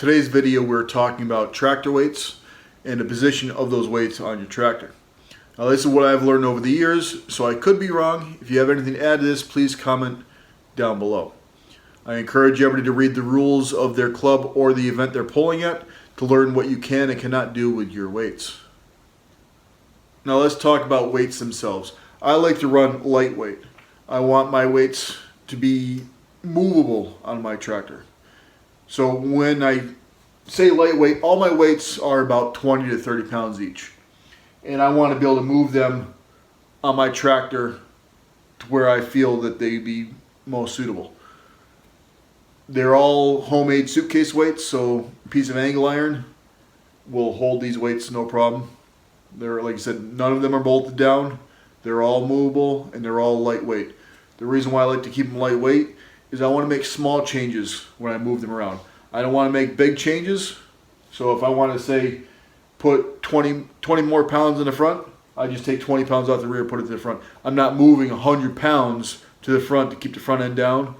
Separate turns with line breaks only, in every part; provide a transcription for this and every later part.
today's video we're talking about tractor weights and the position of those weights on your tractor. Now this is what I've learned over the years, so I could be wrong. If you have anything to add to this, please comment down below. I encourage everybody to read the rules of their club or the event they're pulling at to learn what you can and cannot do with your weights. Now let's talk about weights themselves. I like to run lightweight. I want my weights to be movable on my tractor. So when I say lightweight, all my weights are about 20 to 30 pounds each. And I want to be able to move them on my tractor to where I feel that they'd be most suitable. They're all homemade suitcase weights, so a piece of angle iron will hold these weights no problem. They're, like I said, none of them are bolted down. They're all movable and they're all lightweight. The reason why I like to keep them lightweight is I want to make small changes when I move them around. I don't want to make big changes. So if I want to say put 20 more pounds in the front, I just take 20 pounds off the rear, put it to the front. I'm not moving 100 pounds to the front to keep the front end down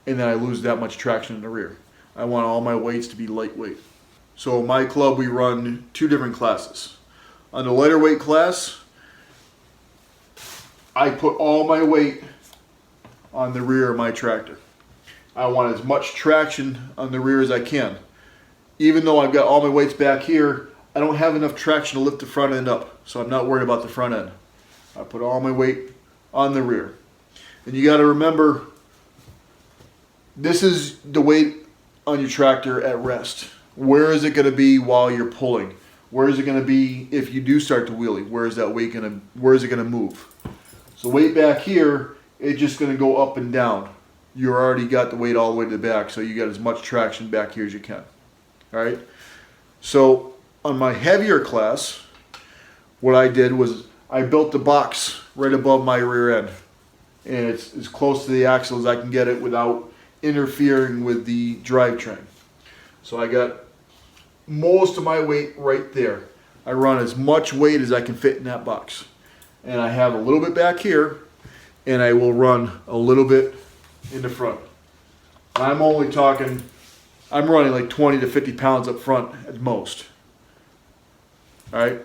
and then I lose that much traction in the rear. I want all my weights to be lightweight. So in my club we run two different classes. On the lighter weight class, I put all my weight on the rear of my tractor. I want as much traction on the rear as I can. Even though I've got all my weights back here, I don't have enough traction to lift the front end up, so I'm not worried about the front end. I put all my weight on the rear. And you got to remember, this is the weight on your tractor at rest. Where is it going to be while you're pulling? Where is it going to be if you do start to wheelie? Where is that weight going to, where is it going to move? So weight back here, it's just going to go up and down. You already got the weight all the way to the back, so you got as much traction back here as you can. All right. So on my heavier class, what I did was I built the box right above my rear end, and it's as close to the axle as I can get it without interfering with the drivetrain. So I got most of my weight right there. I run as much weight as I can fit in that box, and I have a little bit back here, and I will run a little bit in the front. I'm only talking, I'm running like 20 to 50 pounds up front at most. All right.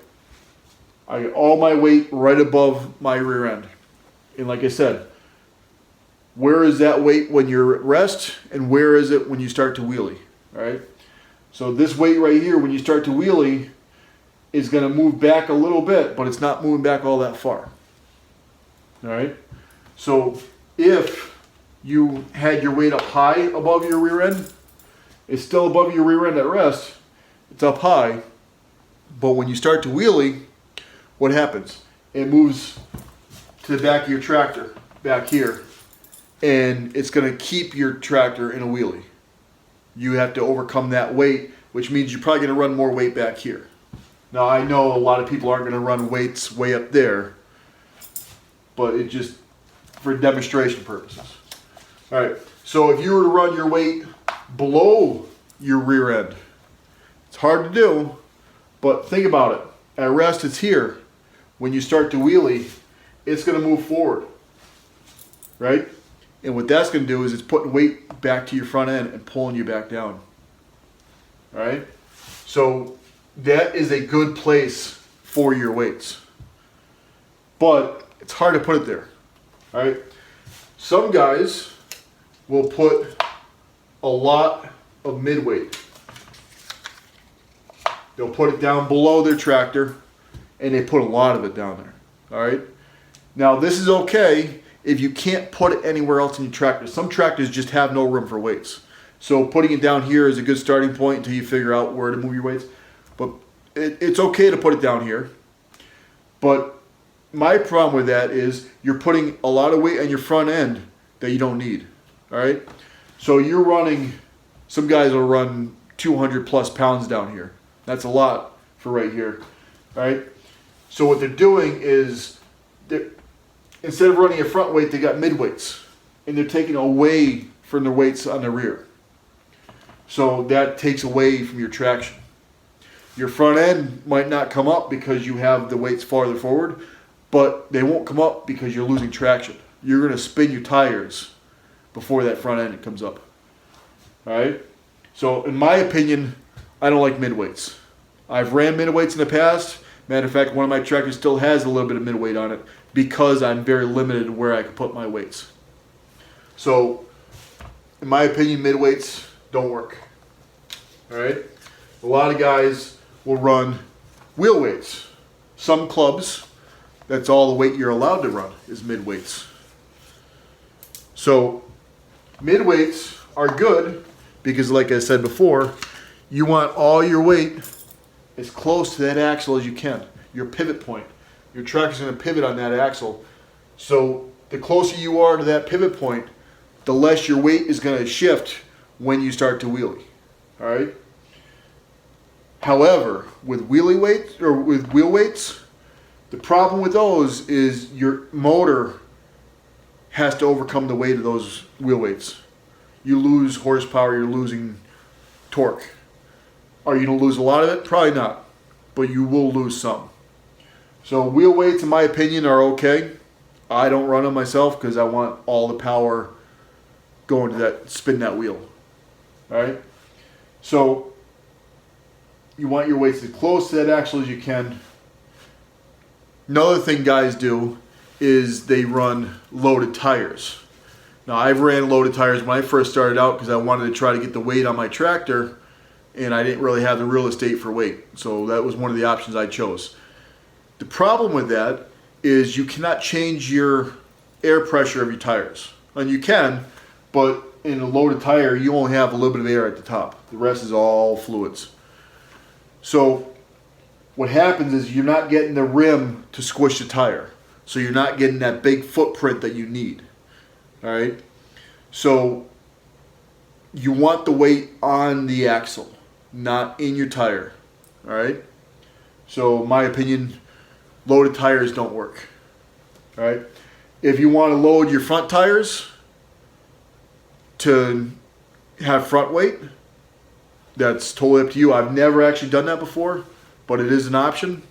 I get all my weight right above my rear end. And like I said, where is that weight when you're at rest and where is it when you start to wheelie? All right. So this weight right here, when you start to wheelie, is going to move back a little bit, but it's not moving back all that far. All right. So if you had your weight up high above your rear end, it's still above your rear end at rest, it's up high, but when you start to wheelie, what happens? It moves to the back of your tractor, back here, and it's going to keep your tractor in a wheelie. You have to overcome that weight, which means you're probably going to run more weight back here. Now I know a lot of people aren't going to run weights way up there, but it just for demonstration purposes. All right, so if you were to run your weight below your rear end, it's hard to do, but think about it. At rest, it's here. When you start to wheelie, it's going to move forward, right? And what that's going to do is it's putting weight back to your front end and pulling you back down. All right? So that is a good place for your weights. But it's hard to put it there. All right? Some guys will put a lot of mid-weight. They'll put it down below their tractor and they put a lot of it down there. All right? Now this is okay if you can't put it anywhere else in your tractor. Some tractors just have no room for weights. So putting it down here is a good starting point until you figure out where to move your weights. But it's okay to put it down here. But my problem with that is you're putting a lot of weight on your front end that you don't need. All right? So you're running, some guys will run 200 plus pounds down here. That's a lot for right here. All right? So what they're doing is instead of running a front weight, they got mid weights, and they're taking away from the weights on the rear. So that takes away from your traction. Your front end might not come up because you have the weights farther forward, but they won't come up because you're losing traction. You're going to spin your tires before that front end comes up. All right? So in my opinion, I don't like mid-weights. I've ran mid-weights in the past. Matter of fact, one of my tractors still has a little bit of mid-weight on it because I'm very limited in where I can put my weights. So, in my opinion, mid-weights don't work. All right? A lot of guys will run wheel weights. Some clubs, that's all the weight you're allowed to run is mid-weights. So, mid-weights are good because, like I said before, you want all your weight as close to that axle as you can, your pivot point. Your tractor's going to pivot on that axle. So the closer you are to that pivot point, the less your weight is going to shift when you start to wheelie. All right? However, with wheelie weights or with wheel weights, the problem with those is your motor has to overcome the weight of those wheel weights. You lose horsepower, you're losing torque. Are you going to lose a lot of it? Probably not, but you will lose some. So wheel weights, in my opinion, are okay. I don't run them myself because I want all the power going to that, spin that wheel. All right? So you want your weights as close to that axle as you can. Another thing guys do is they run loaded tires. Now, I've ran loaded tires when I first started out because I wanted to try to get the weight on my tractor, and I didn't really have the real estate for weight. So that was one of the options I chose. The problem with that is you cannot change your air pressure of your tires. And you can, but in a loaded tire, you only have a little bit of air at the top. The rest is all fluids. So what happens is you're not getting the rim to squish the tire. So you're not getting that big footprint that you need. All right? So you want the weight on the axle, not in your tire. All right? So in my opinion, loaded tires don't work. All right? If you want to load your front tires to have front weight, that's totally up to you. I've never actually done that before, but it is an option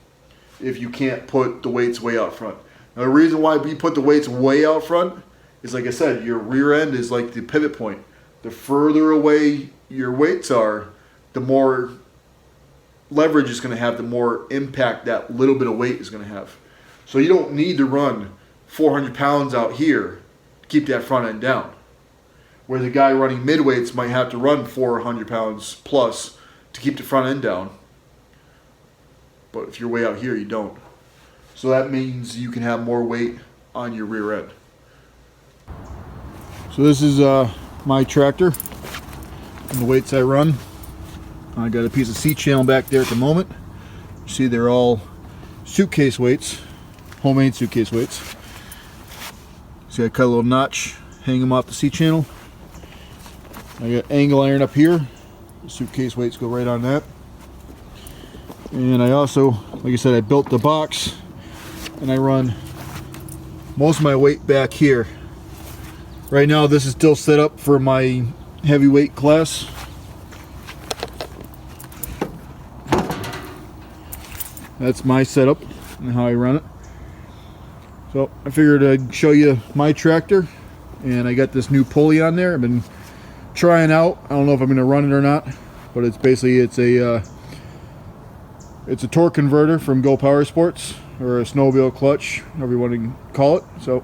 if you can't put the weights way out front. Now, the reason why we put the weights way out front is, like I said, your rear end is like the pivot point. The further away your weights are, the more leverage is going to have, the more impact that little bit of weight is going to have. So you don't need to run 400 pounds out here to keep that front end down. Where the guy running mid-weights might have to run 400 pounds plus to keep the front end down. But if you're way out here, you don't. So that means you can have more weight on your rear end. So this is my tractor and the weights I run. I got a piece of seat channel back there at the moment. You see they're all suitcase weights, homemade suitcase weights. See I cut a little notch, hang them off the seat channel. I got angle iron up here. The suitcase weights go right on that. And I also, like I said, I built the box and I run most of my weight back here. Right now this is still set up for my heavyweight class. That's my setup and how I run it. So I figured I'd show you my tractor, and I got this new pulley on there. I've been trying out. I don't know if I'm going to run it or not, but it's basically it's a torque converter from Go Power Sports, or a snowmobile clutch, however you want to call it. So